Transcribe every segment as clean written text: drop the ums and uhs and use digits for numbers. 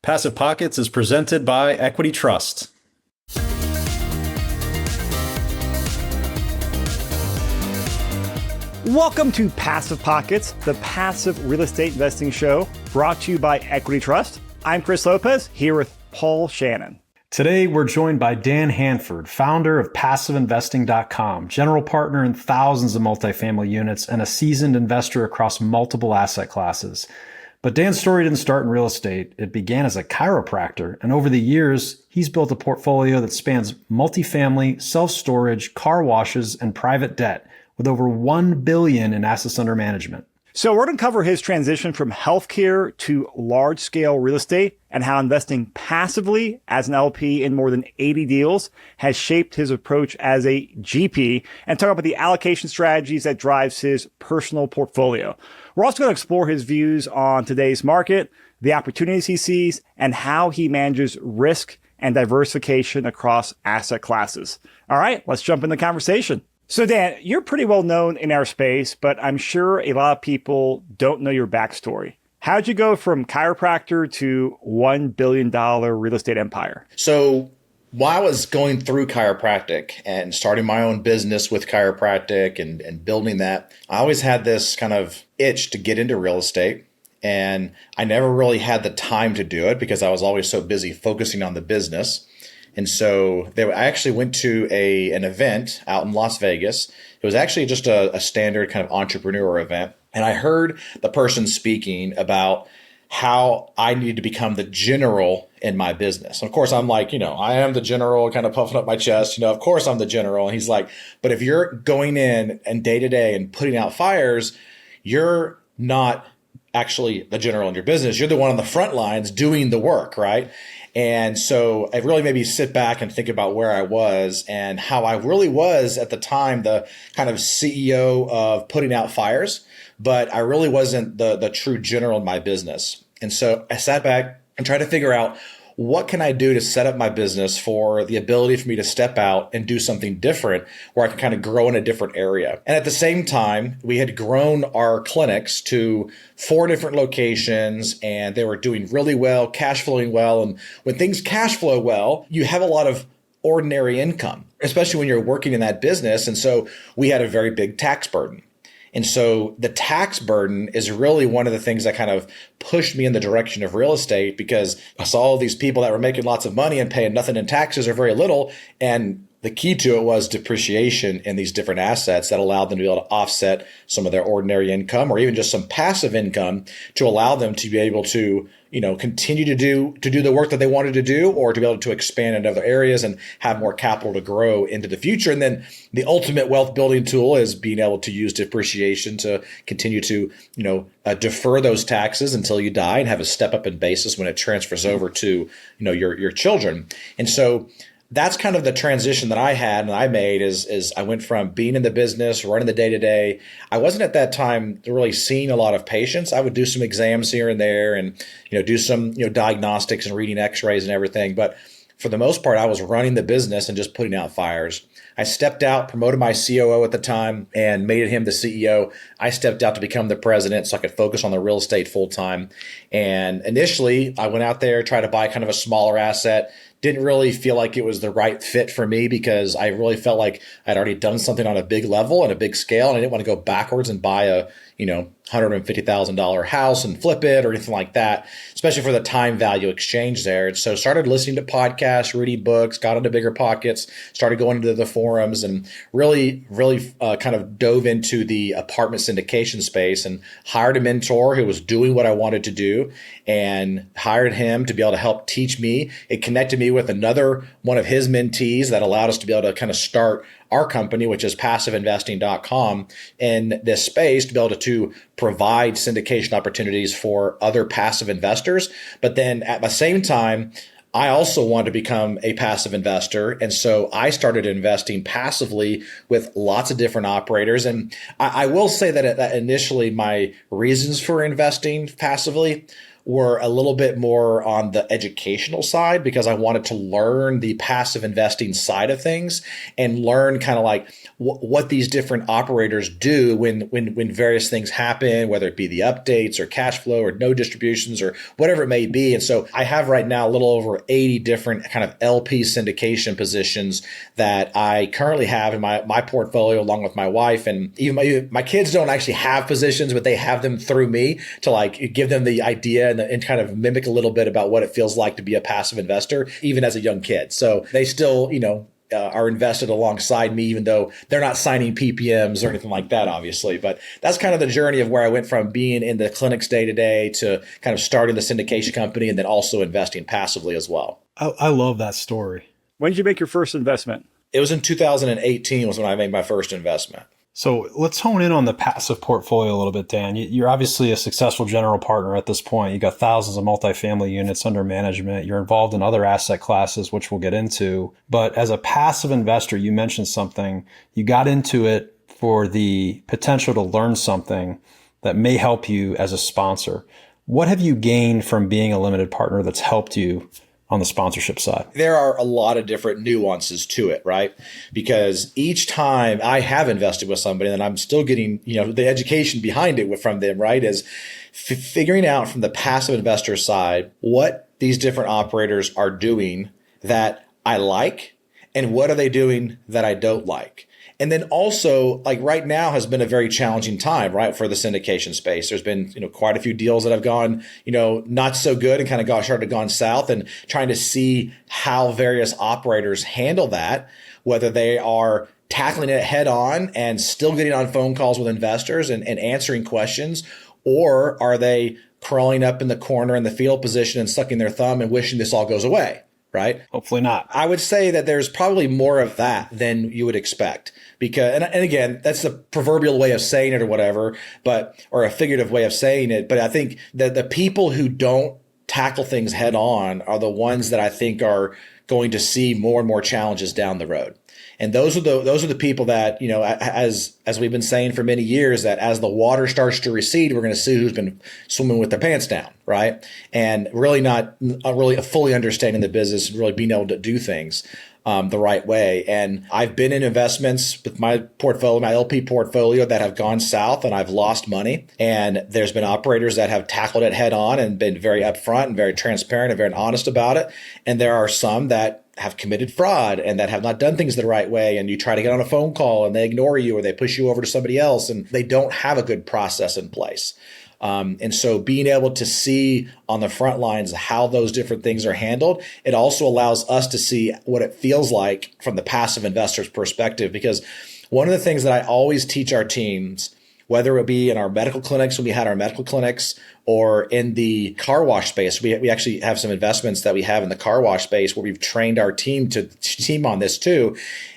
PassivePockets is presented by Equity Trust. Welcome to PassivePockets, the passive real estate investing show brought to you by Equity Trust. I'm Chris Lopez, here with Paul Shannon. Today, we're joined by Dan Handford, founder of PassiveInvesting.com, general partner in thousands of multifamily units, and a seasoned investor across multiple asset classes. But Dan's story didn't start in real estate. It began as a chiropractor, and over the years, he's built a portfolio that spans multifamily, self-storage, car washes, and private debt, with over $1 billion in assets under management. So we're going to cover his transition from healthcare to large-scale real estate and how investing passively as an LP in more than 80 deals has shaped his approach as a GP, and talk about the allocation strategies that drives his personal portfolio. We're also going to explore his views on today's market, the opportunities he sees, and how he manages risk and diversification across asset classes. All right, let's jump in the conversation. So Dan, you're pretty well known in our space, but I'm sure a lot of people don't know your backstory. How'd you go from chiropractor to $1 billion real estate empire? So while I was going through chiropractic and starting my own business with chiropractic and building that, I always had this kind of itch to get into real estate. And I never really had the time to do it because I was always so busy focusing on the business. And so I actually went to an event out in Las Vegas. It was actually just a standard kind of entrepreneur event. And I heard the person speaking about how I needed to become the general in my business. And of course, I'm like, I am the general, kind of puffing up my chest. Of course I'm the general. And he's like, but if you're going in and day to day and putting out fires, you're not actually the general in your business. You're the one on the front lines doing the work, right? And so it really made me sit back and think about where I was and how I really was at the time, the kind of CEO of putting out fires, but I really wasn't the true general in my business. And so I sat back and tried to figure out, what can I do to set up my business for the ability for me to step out and do something different where I can kind of grow in a different area? And at the same time, we had grown our clinics to 4 different locations and they were doing really well, cash flowing well. And when things cash flow well, you have a lot of ordinary income, especially when you're working in that business. And so we had a very big tax burden. And so the tax burden is really one of the things that kind of pushed me in the direction of real estate, because I saw all these people that were making lots of money and paying nothing in taxes or very little. And the key to it was depreciation in these different assets that allowed them to be able to offset some of their ordinary income or even just some passive income to allow them to be able to, continue to do the work that they wanted to do, or to be able to expand in other areas and have more capital to grow into the future. And then the ultimate wealth building tool is being able to use depreciation to continue to, defer those taxes until you die and have a step up in basis when it transfers over to, your children. And so that's kind of the transition that I had and I made is I went from being in the business, running the day-to-day. I wasn't at that time really seeing a lot of patients. I would do some exams here and there and, do some, diagnostics and reading x-rays and everything. But for the most part, I was running the business and just putting out fires. I stepped out, promoted my COO at the time and made him the CEO. I stepped out to become the president so I could focus on the real estate full time. And initially, I went out there, tried to buy kind of a smaller asset. Didn't really feel like it was the right fit for me because I really felt like I'd already done something on a big level and a big scale. And I didn't want to go backwards and buy a, $150,000 house and flip it or anything like that, especially for the time value exchange there. And so started listening to podcasts, reading books, got into BiggerPockets, started going into the forums and really kind of dove into the apartment syndication space and hired a mentor who was doing what I wanted to do and hired him to be able to help teach me. It connected me with another one of his mentees that allowed us to be able to kind of start our company, which is PassiveInvesting.com, in this space to be able to provide syndication opportunities for other passive investors. But then at the same time, I also wanted to become a passive investor. And so I started investing passively with lots of different operators. And I will say that initially my reasons for investing passively were a little bit more on the educational side because I wanted to learn the passive investing side of things and learn kind of like what these different operators do when various things happen, whether it be the updates or cash flow or no distributions or whatever it may be. And so I have right now a little over 80 different kind of LP syndication positions that I currently have in my portfolio along with my wife. And even my kids don't actually have positions, but they have them through me to like give them the idea and kind of mimic a little bit about what it feels like to be a passive investor, even as a young kid. So they still, are invested alongside me, even though they're not signing PPMs or anything like that, obviously. But that's kind of the journey of where I went from being in the clinics day to day to kind of starting the syndication company and then also investing passively as well. I love that story. When did you make your first investment? It was in 2018 was when I made my first investment. So let's hone in on the passive portfolio a little bit, Dan. You're obviously a successful general partner at this point. You got thousands of multifamily units under management. You're involved in other asset classes, which we'll get into. But as a passive investor, you mentioned something. You got into it for the potential to learn something that may help you as a sponsor. What have you gained from being a limited partner that's helped you on the sponsorship side? There are a lot of different nuances to it, right? Because each time I have invested with somebody and I'm still getting, the education behind it from them, right? Is figuring out from the passive investor side what these different operators are doing that I like and what are they doing that I don't like. And then also, like right now has been a very challenging time, right, for the syndication space. There's been, quite a few deals that have gone, not so good and kind of started gone south, and trying to see how various operators handle that, whether they are tackling it head on and still getting on phone calls with investors and answering questions, or are they crawling up in the corner in the fetal position and sucking their thumb and wishing this all goes away. Right? Hopefully not. I would say that there's probably more of that than you would expect because, and again, that's the proverbial way of saying it or whatever, or a figurative way of saying it. But I think that the people who don't tackle things head on are the ones that I think are going to see more and more challenges down the road. And those are the people that, as we've been saying for many years, that as the water starts to recede, we're going to see who's been swimming with their pants down, right? And really not really fully understanding the business, really being able to do things the right way. And I've been in investments with my portfolio, my LP portfolio, that have gone south and I've lost money. And there's been operators that have tackled it head on and been very upfront and very transparent and very honest about it. And there are some that have committed fraud and that have not done things the right way. And you try to get on a phone call and they ignore you or they push you over to somebody else and they don't have a good process in place. And so being able to see on the front lines how those different things are handled, it also allows us to see what it feels like from the passive investor's perspective. Because one of the things that I always teach our teams, whether it be in our medical clinics, when we had our medical clinics, or in the car wash space, we actually have some investments that we have in the car wash space where we've trained our team on this too.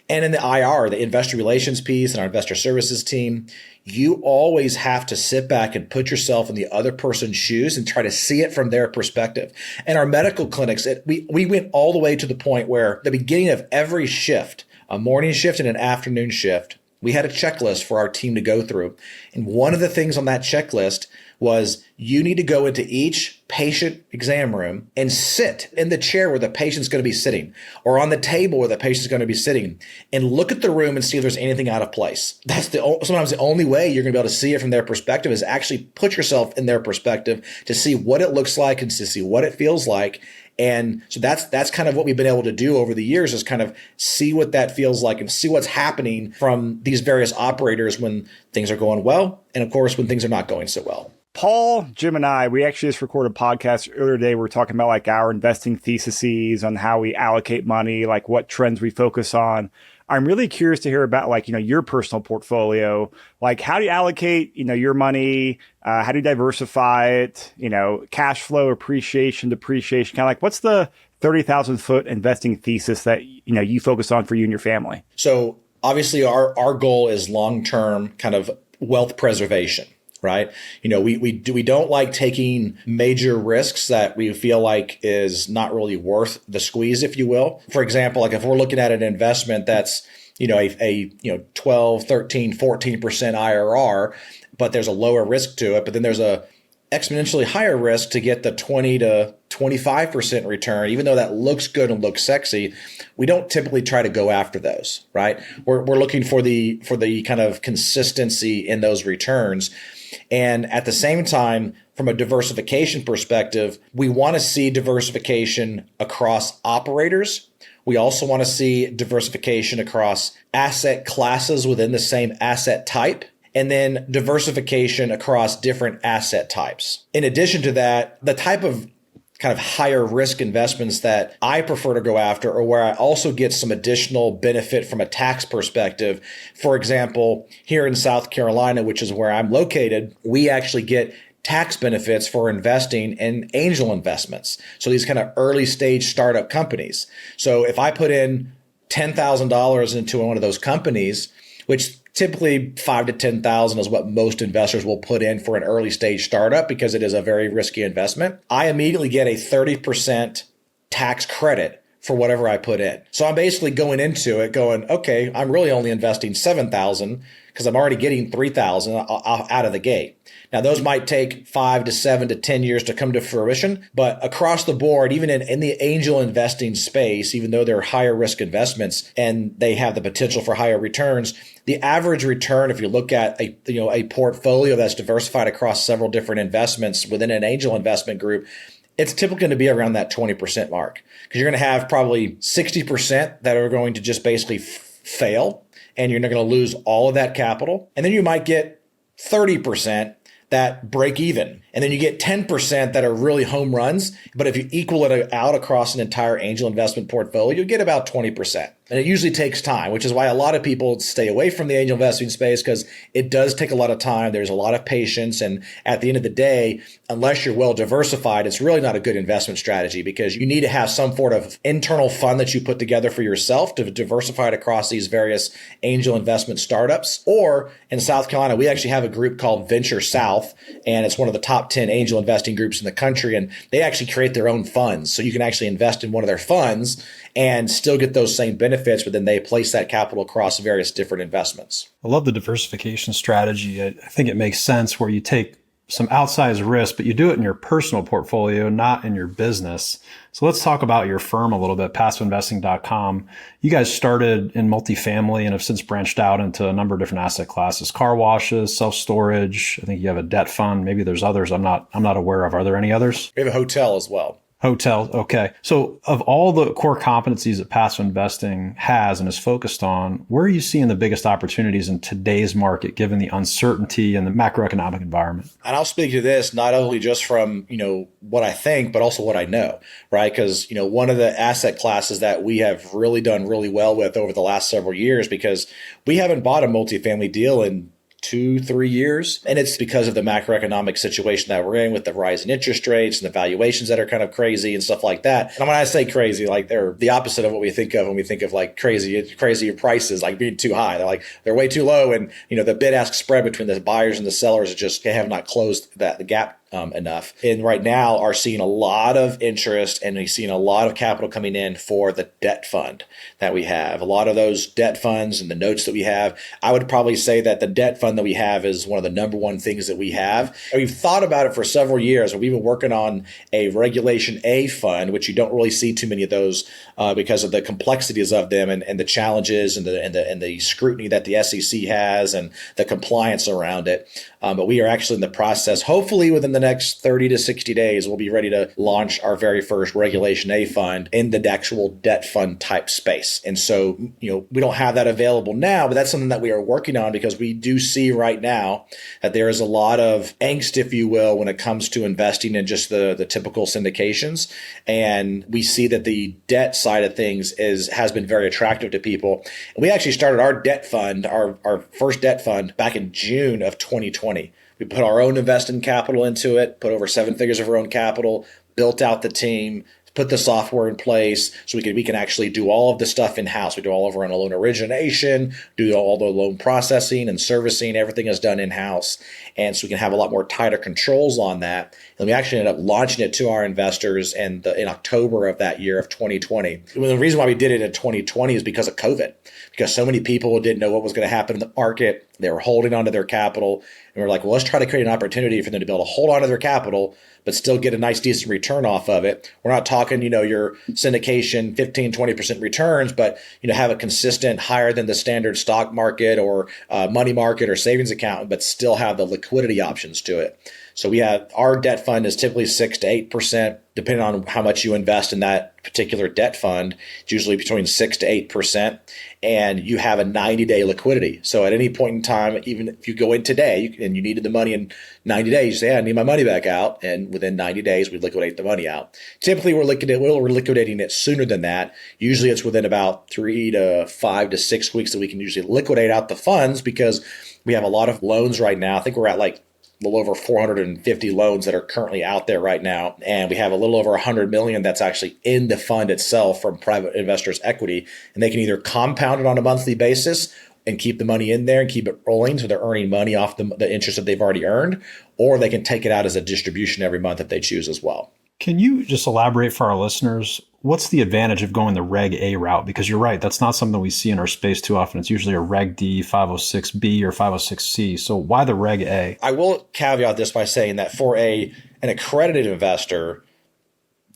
And in the IR, the investor relations piece and our investor services team, you always have to sit back and put yourself in the other person's shoes and try to see it from their perspective. And our medical clinics, we went all the way to the point where the beginning of every shift, a morning shift and an afternoon shift, we had a checklist for our team to go through. And one of the things on that checklist was you need to go into each patient exam room and sit in the chair where the patient's going to be sitting or on the table where the patient's going to be sitting and look at the room and see if there's anything out of place. That's sometimes the only way you're going to be able to see it from their perspective is actually put yourself in their perspective to see what it looks like and to see what it feels like. And so that's kind of what we've been able to do over the years is kind of see what that feels like and see what's happening from these various operators when things are going well. And of course, when things are not going so well. Paul, Jim, and I, we actually just recorded a podcast earlier today. We're talking about like our investing theses on how we allocate money, like what trends we focus on. I'm really curious to hear about like, your personal portfolio, like how do you allocate, your money? How do you diversify it? Cash flow, appreciation, depreciation, kind of like what's the 30,000 foot investing thesis that, you focus on for you and your family? So obviously our goal is long-term kind of wealth preservation. Right. We don't like taking major risks that we feel like is not really worth the squeeze, if you will. For example, like if we're looking at an investment that's, a 12, 13, 14% IRR, but there's a lower risk to it. But then there's a exponentially higher risk to get the 20 to 25% return, even though that looks good and looks sexy, we don't typically try to go after those, right? We're looking for the kind of consistency in those returns. And at the same time, from a diversification perspective, we want to see diversification across operators. We also want to see diversification across asset classes within the same asset type, and then diversification across different asset types. In addition to that, the type of kind of higher risk investments that I prefer to go after, or where I also get some additional benefit from a tax perspective. For example, here in South Carolina, which is where I'm located, we actually get tax benefits for investing in angel investments. So these kind of early stage startup companies. So if I put in $10,000 into one of those companies, which typically 5 to 10,000 is what most investors will put in for an early stage startup because it is a very risky investment, I immediately get a 30% tax credit for whatever I put in. So I'm basically going into it going, okay, I'm really only investing 7,000 because I'm already getting 3,000 out of the gate. Now, those might take 5 to 7 to 10 years to come to fruition, but across the board, even in the angel investing space, even though they're higher risk investments and they have the potential for higher returns, the average return, if you look at a portfolio that's diversified across several different investments within an angel investment group, it's typically going to be around that 20% mark, because you're going to have probably 60% that are going to just basically fail, and you're not going to lose all of that capital. And then you might get 30% that break even. And then you get 10% that are really home runs. But if you equal it out across an entire angel investment portfolio, you get about 20%. And it usually takes time, which is why a lot of people stay away from the angel investing space, because it does take a lot of time. There's a lot of patience. And at the end of the day, unless you're well diversified, it's really not a good investment strategy, because you need to have some sort of internal fund that you put together for yourself to diversify it across these various angel investment startups. Or in South Carolina, we actually have a group called Venture South, and it's one of the top 10 angel investing groups in the country. And they actually create their own funds. So you can actually invest in one of their funds and still get those same benefits, but then they place that capital across various different investments. I love the diversification strategy. I think it makes sense where you take some outsized risk, but you do it in your personal portfolio, not in your business. So let's talk about your firm a little bit, PassiveInvesting.com. You guys started in multifamily and have since branched out into a number of different asset classes: car washes, self-storage. I think you have a debt fund. Maybe there's others I'm not aware of. Are there any others? We have a hotel as well. Hotel. Okay. So of all the core competencies that passive investing has and is focused on, where are you seeing the biggest opportunities in today's market, given the uncertainty and the macroeconomic environment? And I'll speak to this not only just from, what I think, but also what I know, right? Because, one of the asset classes that we have really done really well with over the last several years, because we haven't bought a multifamily deal in 2-3 years. And it's because of the macroeconomic situation that we're in, with the rise in interest rates and the valuations that are kind of crazy and stuff like that. And when I say crazy, like they're the opposite of what we think of when we think of like crazy prices, like being too high. They're way too low. And, the bid ask spread between the buyers and the sellers they have not closed the gap enough. And right now are seeing a lot of interest, and we're seeing a lot of capital coming in for the debt fund that we have. A lot of those debt funds and the notes that we have, I would probably say that the debt fund that we have is one of the number one things that we have. And we've thought about it for several years. We've been working on a Regulation A fund, which you don't really see too many of those because of the complexities of them and the challenges and the scrutiny that the SEC has and the compliance around it. But we are actually in the process, hopefully within the next 30 to 60 days, we'll be ready to launch our very first Regulation A fund in the actual debt fund type space. And so, we don't have that available now, but that's something that we are working on, because we do see right now that there is a lot of angst, if you will, when it comes to investing in just the typical syndications. And we see that the debt side of things has been very attractive to people. And we actually started our debt fund, our first debt fund, back in June of 2020. We put our own investing capital into it, put over 7 figures of our own capital, built out the team, put the software in place so we can actually do all of the stuff in-house. We do all of our own loan origination, do all the loan processing and servicing. Everything is done in-house. And so we can have a lot more tighter controls on that. And we actually ended up launching it to our investors in October of that year of 2020. The reason why we did it in 2020 is because of COVID, because so many people didn't know what was going to happen in the market. They were holding onto their capital. And we're like, well, let's try to create an opportunity for them to be able to hold on to their capital, but still get a nice, decent return off of it. We're not talking, your syndication 15, 20% returns, but, have a consistent higher than the standard stock market or money market or savings account, but still have the liquidity options to it. So we have our debt fund is typically 6 to 8%, depending on how much you invest in that particular debt fund. It's usually between 6 to 8%, and you have a 90-day liquidity. So at any point in time, even if you go in today and you needed the money in 90 days, you say, I need my money back out. And within 90 days, we liquidate the money out. Typically, we're liquidating it sooner than that. Usually it's within about 3 to 5 to 6 weeks that we can usually liquidate out the funds, because we have a lot of loans right now. I think we're at like a little over 450 loans that are currently out there right now. And we have a little over 100 million that's actually in the fund itself from private investors' equity. And they can either compound it on a monthly basis and keep the money in there and keep it rolling, so they're earning money off the interest that they've already earned, or they can take it out as a distribution every month if they choose as well. Can you just elaborate for our listeners? What's the advantage of going the Reg A route? Because you're right, that's not something we see in our space too often. It's usually a Reg D, 506B, or 506C. So why the Reg A? I will caveat this by saying that for an accredited investor,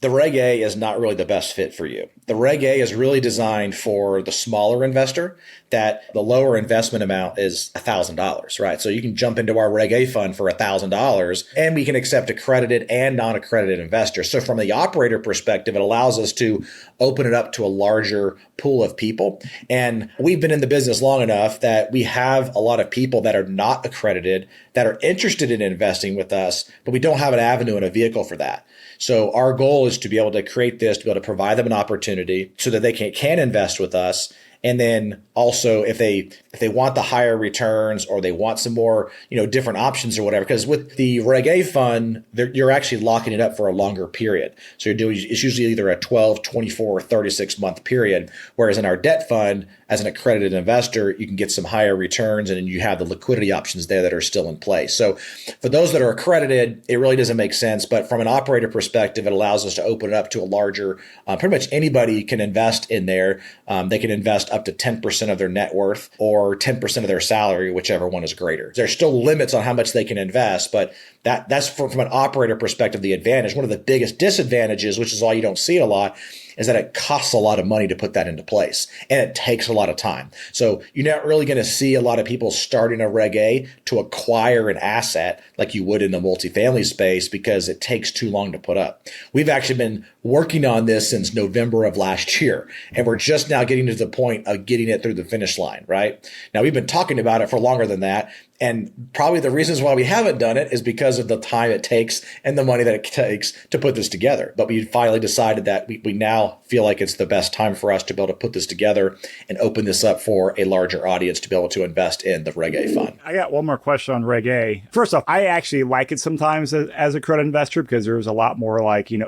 the Reg A is not really the best fit for you. The Reg A is really designed for the smaller investor, that the lower investment amount is $1,000, right? So you can jump into our Reg A fund for $1,000, and we can accept accredited and non-accredited investors. So from the operator perspective, it allows us to open it up to a larger pool of people. And we've been in the business long enough that we have a lot of people that are not accredited that are interested in investing with us, but we don't have an avenue and a vehicle for that. So our goal is to be able to create this, to be able to provide them an opportunity so that they can invest with us. And then also if they want the higher returns, or they want some more, different options or whatever, because with the Reg A fund, you're actually locking it up for a longer period. So it's usually either a 12, 24, or 36 month period. Whereas in our debt fund, as an accredited investor, you can get some higher returns, and you have the liquidity options there that are still in place. So for those that are accredited, it really doesn't make sense. But from an operator perspective, it allows us to open it up to a larger, pretty much anybody can invest in there. They can invest up to 10% of their net worth or 10% of their salary, whichever one is greater. There's still limits on how much they can invest, but that's from an operator perspective, the advantage. One of the biggest disadvantages, which is why you don't see it a lot, is that it costs a lot of money to put that into place, and it takes a lot of time. So you're not really going to see a lot of people starting a Reg A to acquire an asset like you would in the multifamily space, because it takes too long to put up. We've actually been working on this since November of last year, and we're just now getting to the point of getting it through the finish line, right? Now, we've been talking about it for longer than that. And probably the reasons why we haven't done it is because of the time it takes and the money that it takes to put this together. But we finally decided that we now feel like it's the best time for us to be able to put this together and open this up for a larger audience to be able to invest in the Reg A fund. I got one more question on Reg A. First off, I actually like it sometimes as a credit investor, because there's a lot more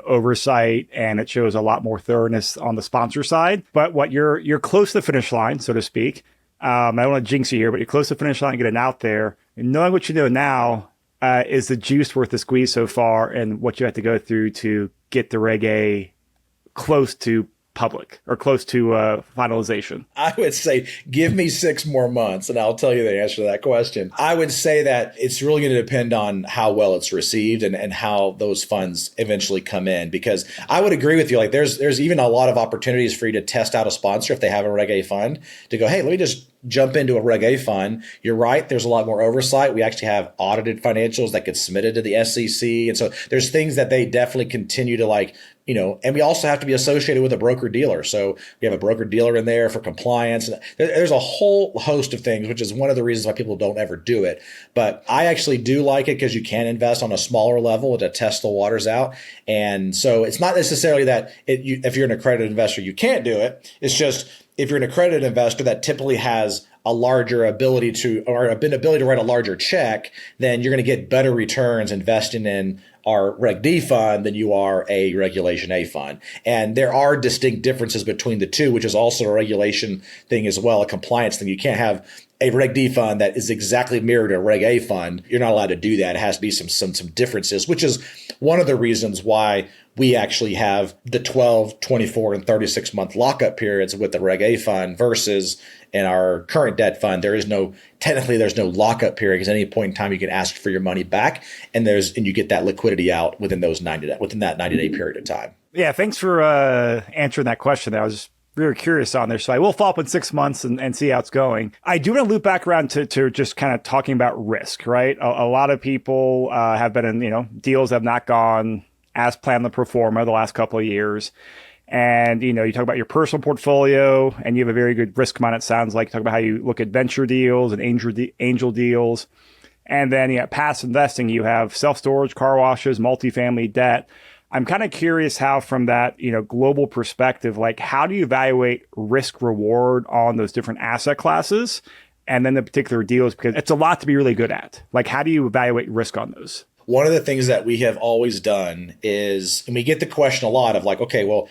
oversight, and it shows a lot more thoroughness on the sponsor side. But you're close to the finish line, so to speak. I don't want to jinx you here, but you're close to the finish line, getting out there. And knowing what you know now, is the juice worth the squeeze so far, and what you have to go through to get the Reg A close to public or close to finalization? I would say give me 6 more months and I'll tell you the answer to that question. I would say that it's really going to depend on how well it's received and how those funds eventually come in, because I would agree with you. Like there's even a lot of opportunities for you to test out a sponsor if they have a Reg A fund, to go, hey, let me just jump into a Reg A fund. You're right. There's a lot more oversight. We actually have audited financials that get submitted to the SEC. And so there's things that they definitely continue to and we also have to be associated with a broker dealer. So we have a broker dealer in there for compliance. There's a whole host of things, which is one of the reasons why people don't ever do it. But I actually do like it because you can invest on a smaller level to test the waters out. And so it's not necessarily that if you're an accredited investor, you can't do it. It's just if you're an accredited investor that typically has a larger ability to write a larger check, then you're going to get better returns investing in our Reg D fund than you are a Regulation A fund. And there are distinct differences between the two, which is also a regulation thing as well, a compliance thing. You can't have a Reg D fund that is exactly mirrored to a Reg A fund. You're not allowed to do that. It has to be some differences, which is one of the reasons why we actually have the 12, 24, and 36 month lockup periods with the Reg A fund versus in our current debt fund, there's no lockup period because at any point in time you can ask for your money back and you get that liquidity out within that 90-day period of time. Yeah, thanks for answering that question. I was very curious on there. So I will follow up in 6 months and see how it's going. I do want to loop back around to just kind of talking about risk, right? A lot of people have been in, deals that have not gone as planned the pro forma the last couple of years. And, you talk about your personal portfolio and you have a very good risk mind. It sounds like you talk about how you look at venture deals and angel deals. And then at passive investing, you have self-storage, car washes, multifamily debt. I'm kind of curious how from that, global perspective, like how do you evaluate risk reward on those different asset classes and then the particular deals? Because it's a lot to be really good at. Like, how do you evaluate risk on those? One of the things that we have always done is, and we get the question a lot of like, okay, well,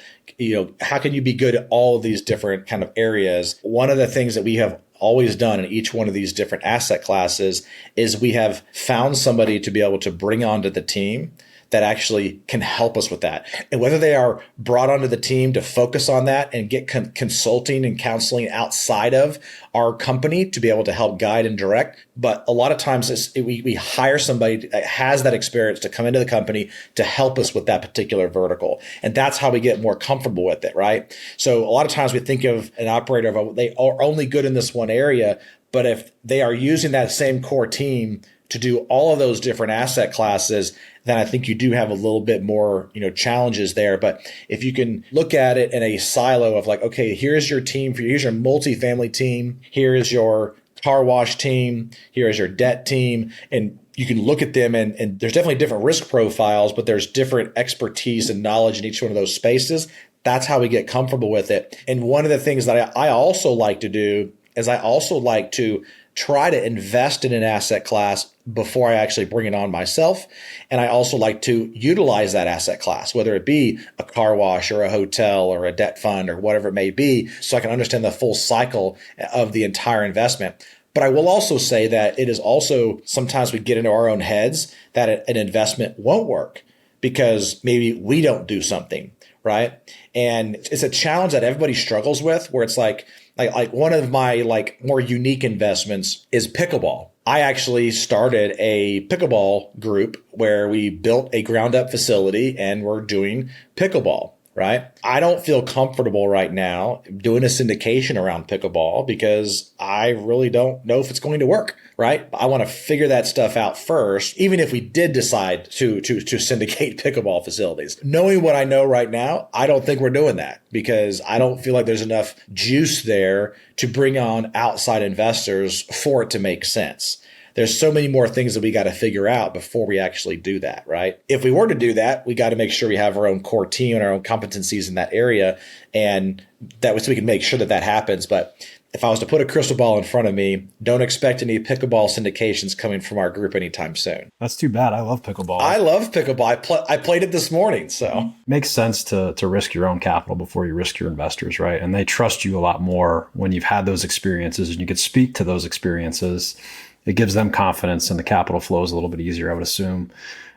how can you be good at all of these different kind of areas? One of the things that we have always done in each one of these different asset classes is we have found somebody to be able to bring onto the team that actually can help us with that. And whether they are brought onto the team to focus on that and get consulting and counseling outside of our company to be able to help guide and direct. But a lot of times we hire somebody that has that experience to come into the company to help us with that particular vertical. And that's how we get more comfortable with it, right? So a lot of times we think of an operator of they are only good in this one area, but if they are using that same core team to do all of those different asset classes, then I think you do have a little bit more, challenges there. But if you can look at it in a silo of like, okay, here's your team here's your multifamily team, here is your car wash team, here is your debt team, and you can look at them and there's definitely different risk profiles, but there's different expertise and knowledge in each one of those spaces. That's how we get comfortable with it. And one of the things that I also like to do is I also like to try to invest in an asset class before I actually bring it on myself. And I also like to utilize that asset class, whether it be a car wash or a hotel or a debt fund or whatever it may be, so I can understand the full cycle of the entire investment. But I will also say that it is also sometimes we get into our own heads that an investment won't work because maybe we don't do something, right? And it's a challenge that everybody struggles with where it's like one of my more unique investments is pickleball. I actually started a pickleball group where we built a ground up facility and we're doing pickleball, right? I don't feel comfortable right now doing a syndication around pickleball because I really don't know if it's going to work, right? I want to figure that stuff out first, even if we did decide to syndicate pickleball facilities. Knowing what I know right now, I don't think we're doing that because I don't feel like there's enough juice there to bring on outside investors for it to make sense. There's so many more things that we got to figure out before we actually do that, right? If we were to do that, we got to make sure we have our own core team and our own competencies in that area. And that way so we can make sure that happens. But if I was to put a crystal ball in front of me, don't expect any pickleball syndications coming from our group anytime soon. That's too bad. I love pickleball. I love pickleball. I played it this morning. So makes sense to risk your own capital before you risk your investors, right? And they trust you a lot more when you've had those experiences and you could speak to those experiences. It gives them confidence and the capital flows a little bit easier, I would assume.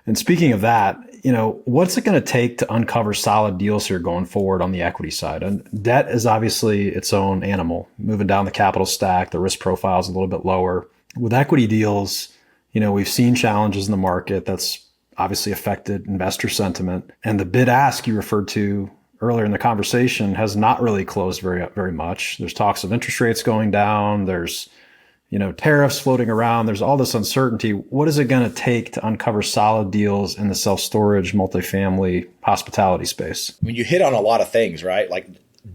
And speaking of that, what's it going to take to uncover solid deals here going forward on the equity side? And debt is obviously its own animal. Moving down the capital stack, the risk profile is a little bit lower. With equity deals, we've seen challenges in the market that's obviously affected investor sentiment. And the bid ask you referred to earlier in the conversation has not really closed very, very much. There's talks of interest rates going down. There's tariffs floating around. There's all this uncertainty. What is it going to take to uncover solid deals in the self-storage, multifamily, hospitality space? I mean, you hit on a lot of things, right? Like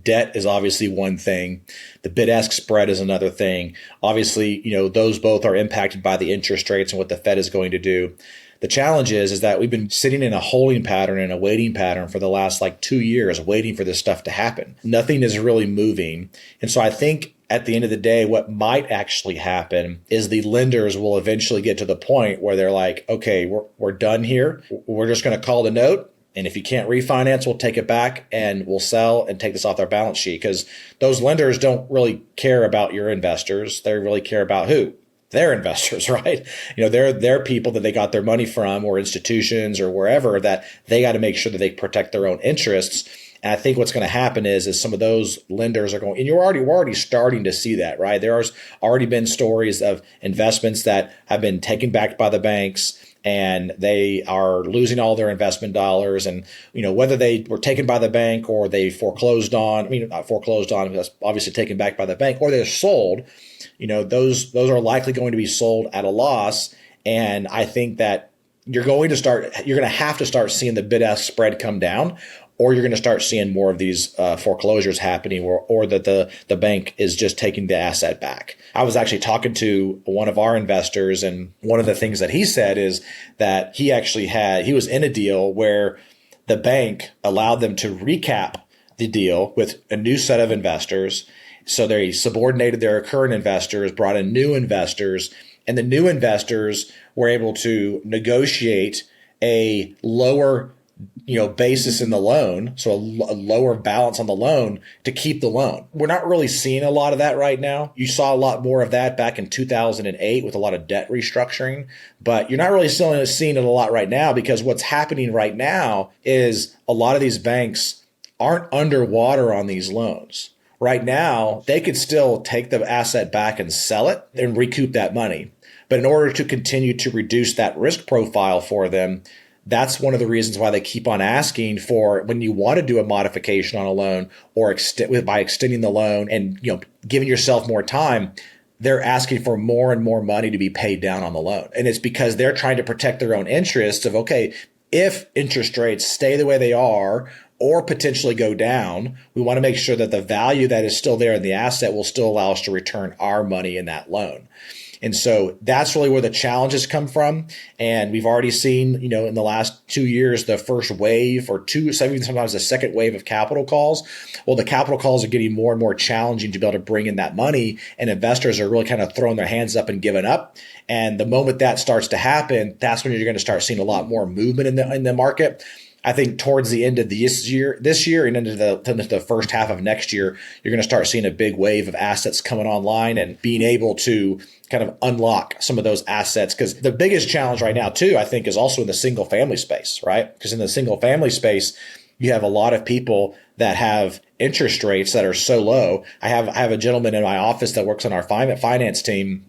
debt is obviously one thing. The bid-ask spread is another thing. Obviously, those both are impacted by the interest rates and what the Fed is going to do. The challenge is that we've been sitting in a holding pattern and a waiting pattern for the last 2 years, waiting for this stuff to happen. Nothing is really moving. And so I think at the end of the day, what might actually happen is the lenders will eventually get to the point where they're like, okay, we're done here. We're just going to call the note. And if you can't refinance, we'll take it back and we'll sell and take this off our balance sheet. Because those lenders don't really care about your investors. They really care about who? their investors, right? They're people that they got their money from, or institutions or wherever, that they got to make sure that they protect their own interests. And I think what's going to happen is some of those lenders are going, and we're already starting to see that, right? There's already been stories of investments that have been taken back by the banks, and they are losing all their investment dollars. And, whether they were taken by the bank or they foreclosed on, not foreclosed on, that's obviously taken back by the bank, or they're sold, those are likely going to be sold at a loss. And I think that you're going to have to start seeing the bid-ask spread come down, or you're going to start seeing more of these foreclosures happening, or that the bank is just taking the asset back. I was actually talking to one of our investors, and one of the things that he said is that he was in a deal where the bank allowed them to recap the deal with a new set of investors. So they subordinated their current investors, brought in new investors, and the new investors were able to negotiate a lower basis in the loan, so a lower balance on the loan to keep the loan. We're not really seeing a lot of that right now. You saw a lot more of that back in 2008 with a lot of debt restructuring, but you're not really seeing it a lot right now, because what's happening right now is a lot of these banks aren't underwater on these loans. Right now, they could still take the asset back and sell it and recoup that money. But in order to continue to reduce that risk profile for them, that's one of the reasons why they keep on asking for, when you want to do a modification on a loan, or by extending the loan and giving yourself more time, they're asking for more and more money to be paid down on the loan. And it's because they're trying to protect their own interests of, okay, if interest rates stay the way they are or potentially go down, we want to make sure that the value that is still there in the asset will still allow us to return our money in that loan. And so that's really where the challenges come from. And we've already seen, in the last 2 years, the first wave, or sometimes the second wave of capital calls. Well, the capital calls are getting more and more challenging to be able to bring in that money, and investors are really kind of throwing their hands up and giving up. And the moment that starts to happen, that's when you're going to start seeing a lot more movement in the market. I think towards the end of this year and into the first half of next year, you're going to start seeing a big wave of assets coming online and being able to kind of unlock some of those assets. Because the biggest challenge right now, too, I think, is also in the single family space, right? Because in the single family space, you have a lot of people that have interest rates that are so low. I have a gentleman in my office that works on our finance team,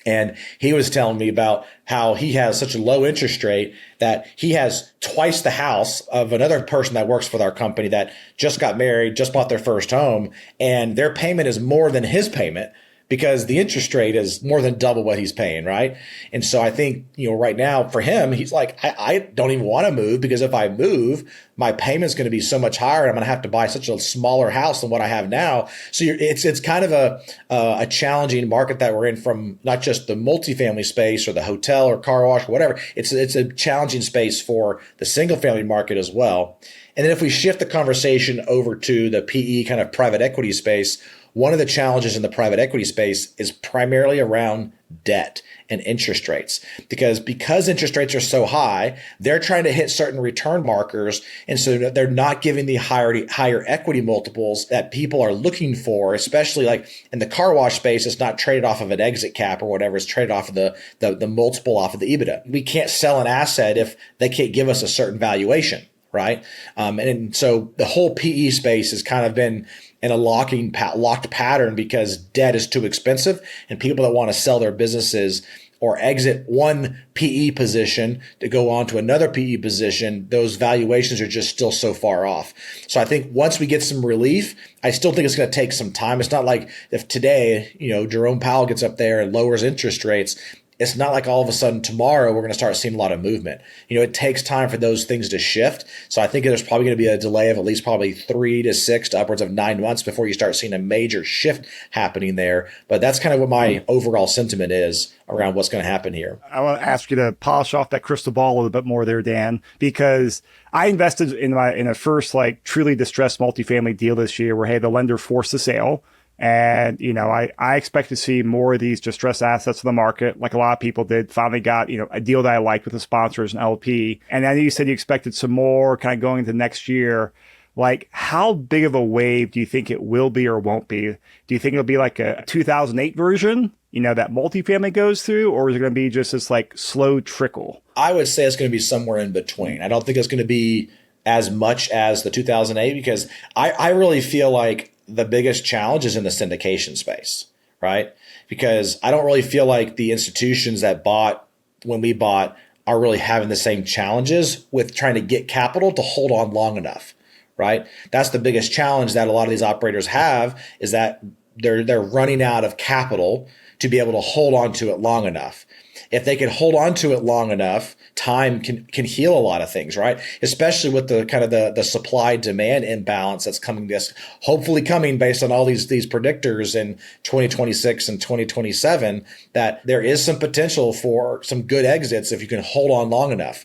and he was telling me about how he has such a low interest rate that he has twice the house of another person that works for our company that just got married, just bought their first home, and their payment is more than his payment, because the interest rate is more than double what he's paying, right? And so I think, right now for him, he's like, I don't even want to move, because if I move, my payment's going to be so much higher, and I'm going to have to buy such a smaller house than what I have now. So it's kind of a challenging market that we're in, from not just the multifamily space or the hotel or car wash or whatever. It's a challenging space for the single family market as well. And then if we shift the conversation over to the PE kind of private equity space, one of the challenges in the private equity space is primarily around debt and interest rates. Because interest rates are so high, they're trying to hit certain return markers. And so they're not giving the higher equity multiples that people are looking for, especially like in the car wash space. It's not traded off of an exit cap or whatever. It's traded off of the multiple off of the EBITDA. We can't sell an asset if they can't give us a certain valuation, right? And so the whole PE space has kind of been in a locked pattern, because debt is too expensive, and people that want to sell their businesses or exit one PE position to go on to another PE position, those valuations are just still so far off. So I think once we get some relief, I still think it's going to take some time. It's not like if today, Jerome Powell gets up there and lowers interest rates, it's not like all of a sudden tomorrow we're going to start seeing a lot of movement. It takes time for those things to shift. So I think there's probably going to be a delay of at least probably 3 to 6 to upwards of 9 months before you start seeing a major shift happening there. But that's kind of what my overall sentiment is around what's going to happen here. I want to ask you to polish off that crystal ball a little bit more there, Dan, because I invested in a first truly distressed multifamily deal this year where, hey, the lender forced the sale. And, I expect to see more of these distressed assets in the market, like a lot of people did. Finally got, a deal that I liked with the sponsors and LP. And I know you said you expected some more kind of going into next year. Like, how big of a wave do you think it will be or won't be? Do you think it'll be like a 2008 version, that multifamily goes through, or is it going to be just this like slow trickle? I would say it's going to be somewhere in between. I don't think it's going to be as much as the 2008 because I really feel like the biggest challenge is in the syndication space, right? Because I don't really feel like the institutions that bought when we bought are really having the same challenges with trying to get capital to hold on long enough, right? That's the biggest challenge that a lot of these operators have is that they're running out of capital to be able to hold on to it long enough. If they can hold on to it long enough, time can heal a lot of things, right? Especially with the kind of the supply demand imbalance that's hopefully coming based on all these predictors in 2026 and 2027, that there is some potential for some good exits if you can hold on long enough.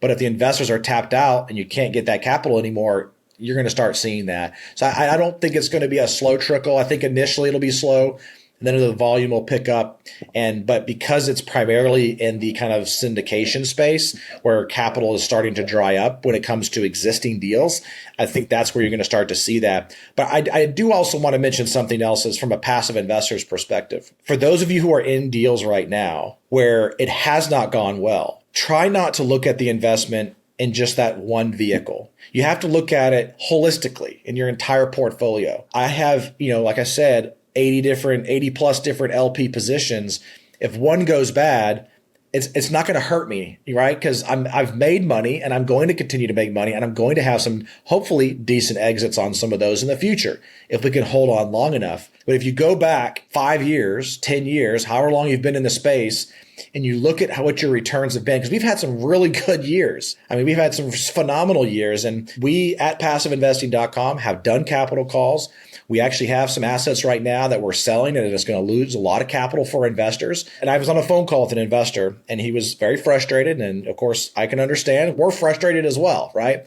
But if the investors are tapped out and you can't get that capital anymore, you're going to start seeing that. So I don't think it's going to be a slow trickle. I think initially it'll be slow. And then the volume will pick up. But because it's primarily in the kind of syndication space where capital is starting to dry up when it comes to existing deals, I think that's where you're going to start to see that. But I do also want to mention something else is from a passive investor's perspective. For those of you who are in deals right now where it has not gone well, try not to look at the investment in just that one vehicle. You have to look at it holistically in your entire portfolio. I have, like I said, 80 plus different LP positions. If one goes bad, it's not going to hurt me, right? Because I've made money and I'm going to continue to make money and I'm going to have some hopefully decent exits on some of those in the future if we can hold on long enough. But if you go back 5 years, 10 years, however long you've been in the space, and you look at what your returns have been, because we've had some really good years. I mean, we've had some phenomenal years, and we at PassiveInvesting.com have done capital calls. We actually have some assets right now that we're selling, and it's going to lose a lot of capital for investors. And I was on a phone call with an investor, and he was very frustrated. And of course, I can understand. We're frustrated as well, right?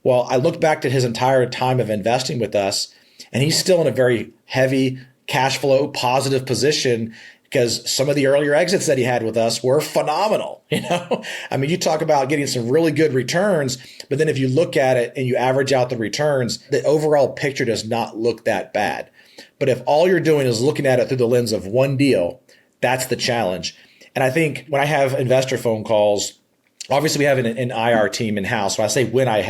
Well, I looked back at his entire time of investing with us, and he's still in a very heavy cash flow positive position because some of the earlier exits that he had with us were phenomenal. I mean, you talk about getting some really good returns, but then if you look at it and you average out the returns, the overall picture does not look that bad. But if all you're doing is looking at it through the lens of one deal, that's the challenge. And I think when I have investor phone calls, obviously we have an IR team in-house. When I say when I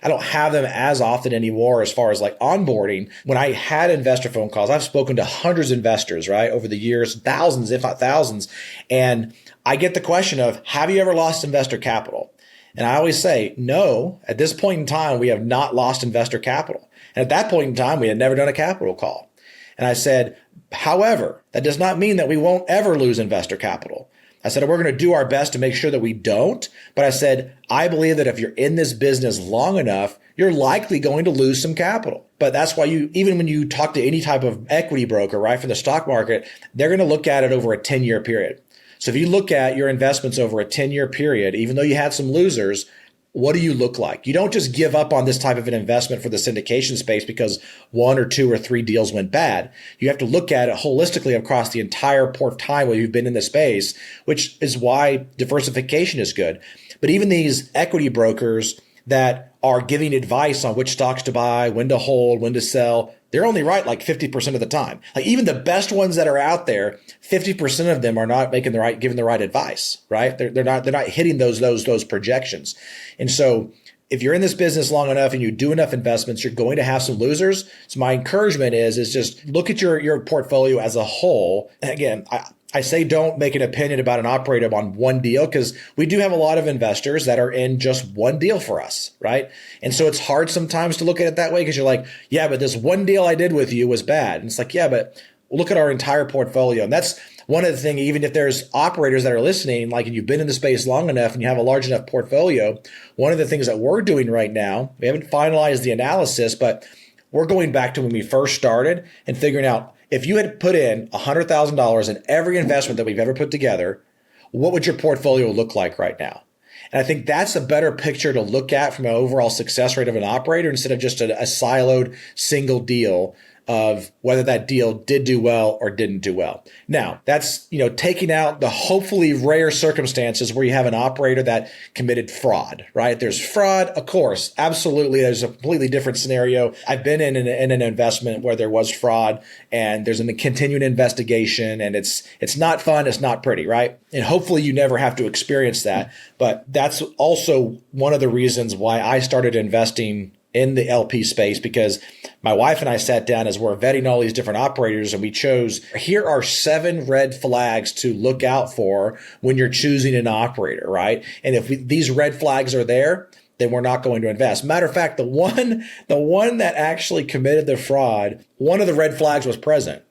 don't have them as often anymore as far as like onboarding. When I had investor phone calls, I've spoken to hundreds of investors, right, over the years, thousands, if not thousands. And I get the question of, have you ever lost investor capital? And I always say, no, at this point in time, we have not lost investor capital. And at that point in time, we had never done a capital call. And I said, however, that does not mean that we won't ever lose investor capital. I said, we're going to do our best to make sure that we don't. But I said, I believe that if you're in this business long enough, you're likely going to lose some capital. But that's why even when you talk to any type of equity broker, right, for the stock market, they're going to look at it over a 10-year period. So if you look at your investments over a 10-year period, even though you had some losers, what do you look like? You don't just give up on this type of an investment for the syndication space because 1 or 2 or 3 deals went bad. You have to look at it holistically across the entire time where you've been in the space, which is why diversification is good. But even these equity brokers that are giving advice on which stocks to buy, when to hold, when to sell, they're only right like 50% of the time. Like even the best ones that are out there, 50% of them are not giving the right advice, right? They're not hitting those projections. And so if you're in this business long enough and you do enough investments, you're going to have some losers. So my encouragement is just look at your portfolio as a whole. And again, I say don't make an opinion about an operator on one deal because we do have a lot of investors that are in just one deal for us, right? And so it's hard sometimes to look at it that way because you're like, yeah, but this one deal I did with you was bad. And it's like, yeah, but look at our entire portfolio. And that's one of the things, even if there's operators that are listening, like you've been in the space long enough and you have a large enough portfolio, one of the things that we're doing right now, we haven't finalized the analysis, but we're going back to when we first started and figuring out if you had put in $100,000 in every investment that we've ever put together, what would your portfolio look like right now? And I think that's a better picture to look at from an overall success rate of an operator instead of just a siloed single deal of whether that deal did do well or didn't do well. Now, that's, taking out the hopefully rare circumstances where you have an operator that committed fraud, right? There's fraud, of course, absolutely. There's a completely different scenario. I've been in an investment where there was fraud and there's a continuing investigation, and it's not fun. It's not pretty, right? And hopefully you never have to experience that. But that's also one of the reasons why I started investing in the LP space, because my wife and I sat down as we're vetting all these different operators, and we chose, here are 7 red flags to look out for when you're choosing an operator, right? And if these red flags are there, then we're not going to invest. Matter of fact, the one that actually committed the fraud, one of the red flags was present.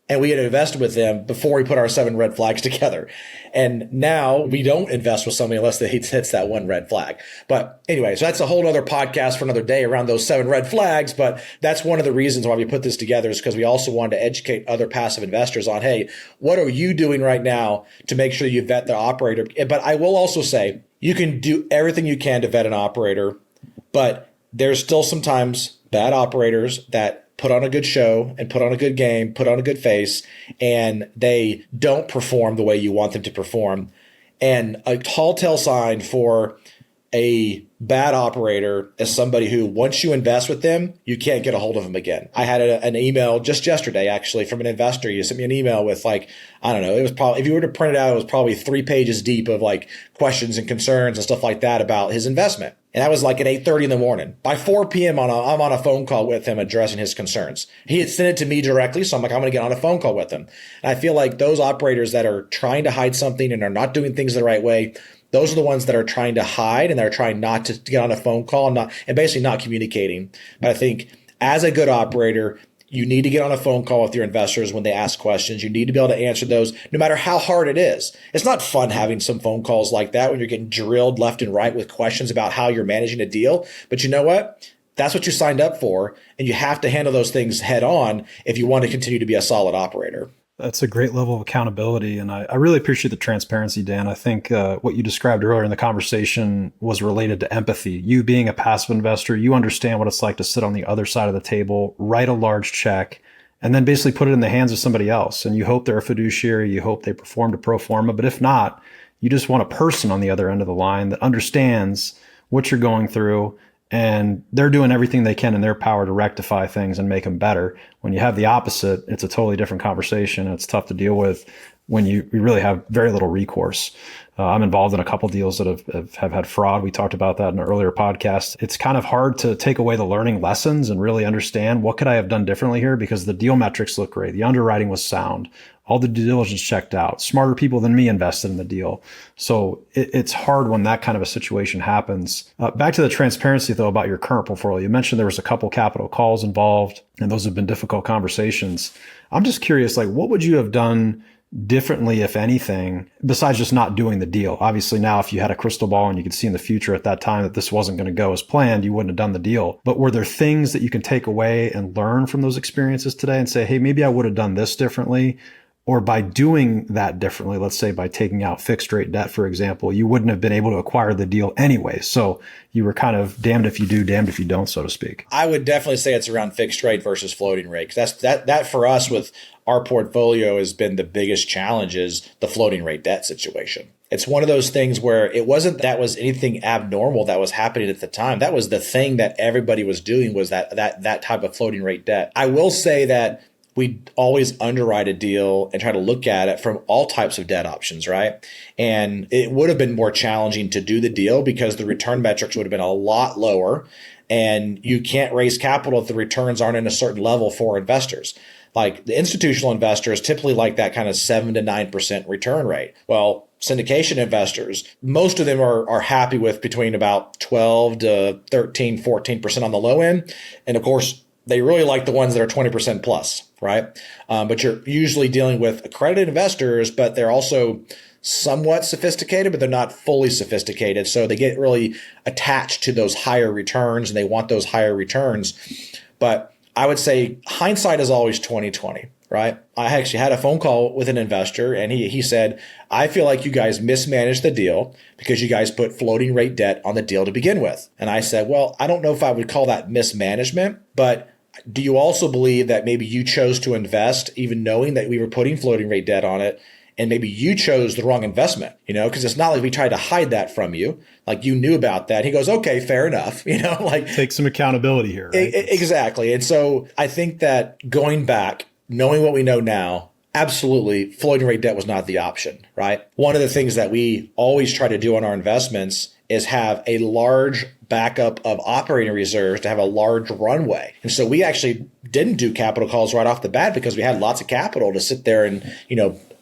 And we had invested with them before we put our 7 red flags together. And now we don't invest with somebody unless they hits that one red flag. But anyway, so that's a whole other podcast for another day around those 7 red flags. But that's one of the reasons why we put this together, is because we also wanted to educate other passive investors on, hey, what are you doing right now to make sure you vet the operator? But I will also say, you can do everything you can to vet an operator, but there's still sometimes bad operators that put on a good show and put on a good game, put on a good face, and they don't perform the way you want them to perform. And a tall tale sign for a bad operator is somebody who, once you invest with them, you can't get a hold of them again. I had an email just yesterday, actually, from an investor. He sent me an email with it was probably, if you were to print it out, it was probably 3 pages deep of questions and concerns and stuff like that about his investment. And that was at 8:30 in the morning. By 4 p.m., I'm on a phone call with him addressing his concerns. He had sent it to me directly, so I'm going to get on a phone call with him. And I feel like those operators that are trying to hide something and are not doing things the right way, those are the ones that are trying to hide and they're trying not to get on a phone call and basically not communicating. But I think as a good operator, you need to get on a phone call with your investors when they ask questions. You need to be able to answer those no matter how hard it is. It's not fun having some phone calls like that when you're getting drilled left and right with questions about how you're managing a deal. But you know what? That's what you signed up for. And you have to handle those things head on if you want to continue to be a solid operator. That's a great level of accountability. And I really appreciate the transparency, Dan. I think what you described earlier in the conversation was related to empathy. You being a passive investor, you understand what it's like to sit on the other side of the table, write a large check, and then basically put it in the hands of somebody else. And you hope they're a fiduciary, you hope they perform to pro forma. But if not, you just want a person on the other end of the line that understands what you're going through, and they're doing everything they can in their power to rectify things and make them better. When you have the opposite, it's a totally different conversation. It's tough to deal with when you really have very little recourse. I'm involved in a couple deals that have had fraud. We talked about that in an earlier podcast. It's kind of hard to take away the learning lessons and really understand what could I have done differently here, because the deal metrics look great. The underwriting was sound. All the due diligence checked out. Smarter people than me invested in the deal. So it's hard when that kind of a situation happens. Back to the transparency, though, about your current portfolio. You mentioned there was a couple capital calls involved, and those have been difficult conversations. I'm just curious, what would you have done differently, if anything, besides just not doing the deal? Obviously, now, if you had a crystal ball and you could see in the future at that time that this wasn't going to go as planned, you wouldn't have done the deal. But were there things that you can take away and learn from those experiences today and say, hey, maybe I would have done this differently? Or by doing that differently, let's say by taking out fixed rate debt, for example, you wouldn't have been able to acquire the deal anyway. So you were kind of damned if you do, damned if you don't, so to speak. I would definitely say it's around fixed rate versus floating rate. 'Cause that for us with our portfolio has been the biggest challenge, is the floating rate debt situation. It's one of those things where it wasn't that was anything abnormal that was happening at the time. That was the thing that everybody was doing, was that type of floating rate debt. I will say that we always underwrite a deal and try to look at it from all types of debt options, right? And it would have been more challenging to do the deal because the return metrics would have been a lot lower, and you can't raise capital if the returns aren't in a certain level for investors. Like the institutional investors typically like that kind of 7 to 9% return rate. Well, syndication investors, most of them are happy with between about 12 to 13, 14% on the low end. And of course, they really like the ones that are 20% plus, right? But you're usually dealing with accredited investors, but they're also somewhat sophisticated, but they're not fully sophisticated. So they get really attached to those higher returns, and they want those higher returns. But I would say hindsight is always 20/20, right? I actually had a phone call with an investor, and he said, I feel like you guys mismanaged the deal because you guys put floating rate debt on the deal to begin with. And I said, well, I don't know if I would call that mismanagement, but do you also believe that maybe you chose to invest even knowing that we were putting floating rate debt on it? And maybe you chose the wrong investment, because it's not like we tried to hide that from you. Like you knew about that. He goes, okay, fair enough. Like take some accountability here. Right? Exactly. And so I think that going back, knowing what we know now, absolutely floating rate debt was not the option, right? One of the things that we always try to do on our investments is have a large backup of operating reserves to have a large runway. And so we actually didn't do capital calls right off the bat because we had lots of capital to sit there and,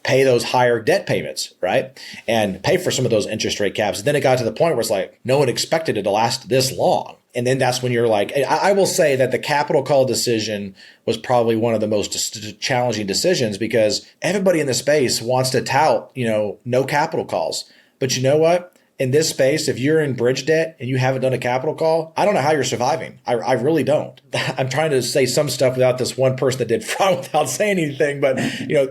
pay those higher debt payments, right? And pay for some of those interest rate caps. And then it got to the point where it's like, no one expected it to last this long. And then that's when you're like, I will say that the capital call decision was probably one of the most challenging decisions because everybody in the space wants to tout, no capital calls. But you know what? In this space, if you're in bridge debt and you haven't done a capital call, I don't know how you're surviving. I really don't. I'm trying to say some stuff without this one person that did fraud without saying anything. But,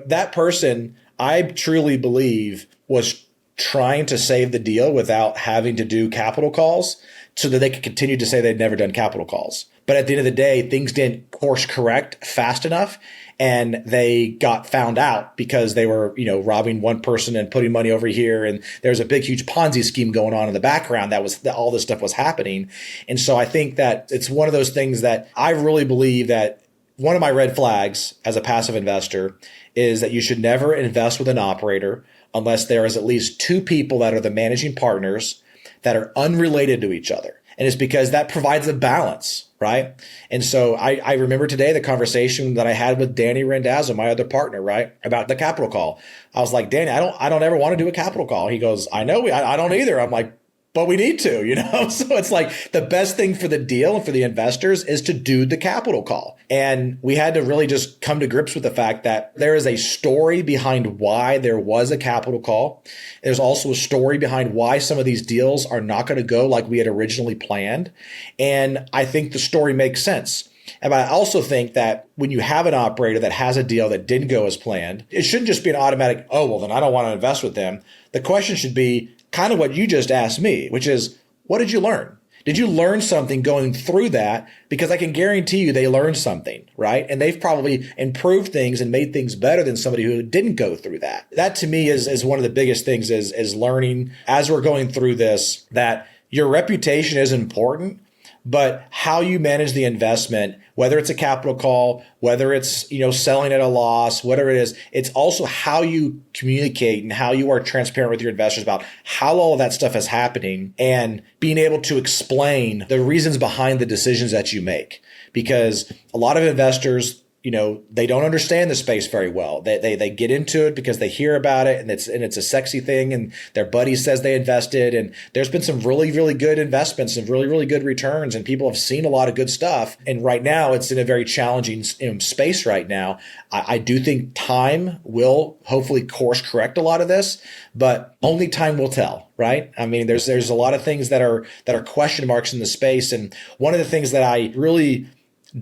that person, I truly believe, was trying to save the deal without having to do capital calls so that they could continue to say they'd never done capital calls. But at the end of the day, things didn't course correct fast enough. And they got found out because they were, robbing one person and putting money over here. And there's a big, huge Ponzi scheme going on in the background that all this stuff was happening. And so I think that it's one of those things that I really believe that one of my red flags as a passive investor is that you should never invest with an operator unless there is at least two people that are the managing partners that are unrelated to each other. And it's because that provides a balance, right? And so I remember today the conversation that I had with Danny Rendazzo, my other partner, right, about the capital call. I was like, Danny, I don't ever want to do a capital call. He goes, I know, I don't either. I'm like, but we need to, So it's like the best thing for the deal and for the investors is to do the capital call. And we had to really just come to grips with the fact that there is a story behind why there was a capital call. There's also a story behind why some of these deals are not going to go like we had originally planned. And I think the story makes sense. And I also think that when you have an operator that has a deal that didn't go as planned, it shouldn't just be an automatic, oh, well, then I don't want to invest with them. The question should be kind of what you just asked me, which is, what did you learn? Did you learn something going through that? Because I can guarantee you they learned something, right? And they've probably improved things and made things better than somebody who didn't go through that. That to me is one of the biggest things is learning as we're going through this, that your reputation is important, but how you manage the investment, whether it's a capital call, whether it's, selling at a loss, whatever it is, it's also how you communicate and how you are transparent with your investors about how all of that stuff is happening and being able to explain the reasons behind the decisions that you make. Because a lot of investors, they don't understand the space very well. They get into it because they hear about it and it's a sexy thing and their buddy says they invested, and there's been some really, really good investments and really, really good returns, and people have seen a lot of good stuff. And right now it's in a very challenging space right now. I do think time will hopefully course correct a lot of this, but only time will tell, right? I mean, there's a lot of things that are question marks in the space. And one of the things that I really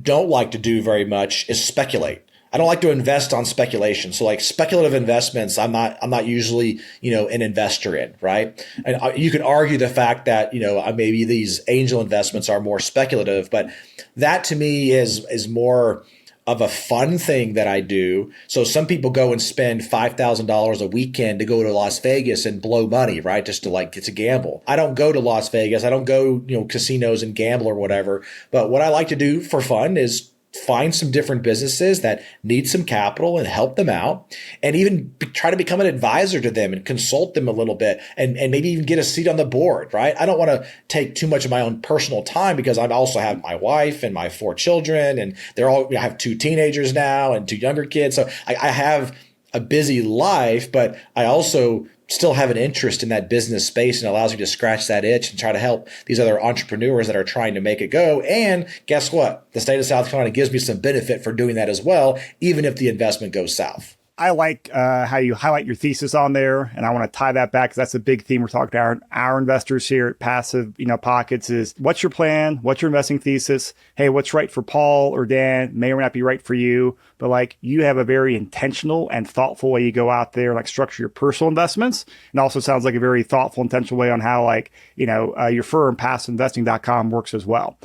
don't like to do very much is speculate. I don't like to invest on speculation. So like speculative investments, I'm not usually, an investor in, right? And you could argue the fact that, maybe these angel investments are more speculative, but that to me is more of a fun thing that I do. So some people go and spend $5,000 a weekend to go to Las Vegas and blow money, right? Just to get to gamble. I don't go to Las Vegas. I don't go, casinos and gamble or whatever. But what I like to do for fun is find some different businesses that need some capital and help them out, and even try to become an advisor to them and consult them a little bit, and maybe even get a seat on the board, right? I don't want to take too much of my own personal time because I also have my wife and my 4 children, and I have 2 teenagers now and 2 younger kids. So I have a busy life, but I also still have an interest in that business space, and allows me to scratch that itch and try to help these other entrepreneurs that are trying to make it go. And guess what? The state of South Carolina gives me some benefit for doing that as well, even if the investment goes south. I like how you highlight your thesis on there, and I want to tie that back because that's a big theme we're talking to our investors here at Passive, Pockets is what's your plan? What's your investing thesis? Hey, what's right for Paul or Dan may or may not be right for you, but you have a very intentional and thoughtful way you go out there, structure your personal investments, and also sounds like a very thoughtful, intentional way on how your firm PassiveInvesting.com works as well.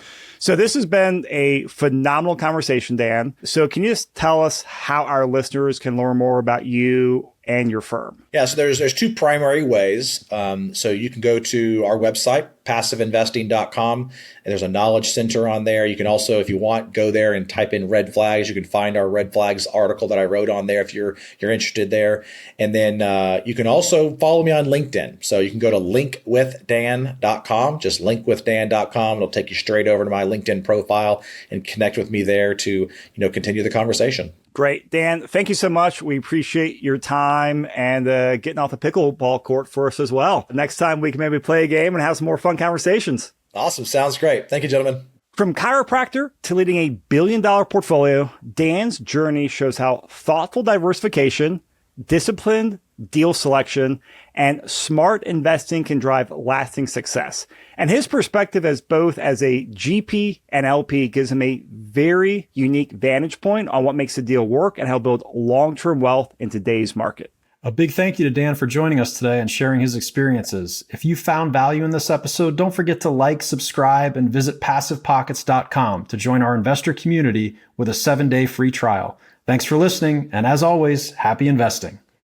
So this has been a phenomenal conversation, Dan. So can you just tell us how our listeners can learn more about you and your firm? Yeah, so there's two primary ways. So you can go to our website, PassiveInvesting.com, and there's a knowledge center on there. You can also, if you want, go there and type in red flags. You can find our red flags article that I wrote on there if you're interested there. And then you can also follow me on LinkedIn. So you can go to linkwithdan.com, just linkwithdan.com. It'll take you straight over to my LinkedIn profile and connect with me there to, continue the conversation. Great. Dan, thank you so much. We appreciate your time and getting off the pickleball court for us as well. Next time we can maybe play a game and have some more fun conversations. Awesome. Sounds great. Thank you, gentlemen. From chiropractor to leading a billion-dollar portfolio, Dan's journey shows how thoughtful diversification, disciplined deal selection, and smart investing can drive lasting success. And his perspective as both as a GP and LP gives him a very unique vantage point on what makes a deal work and how to build long-term wealth in today's market. A big thank you to Dan for joining us today and sharing his experiences. If you found value in this episode, don't forget to like, subscribe, and visit PassivePockets.com to join our investor community with a 7-day free trial. Thanks for listening, and as always, happy investing.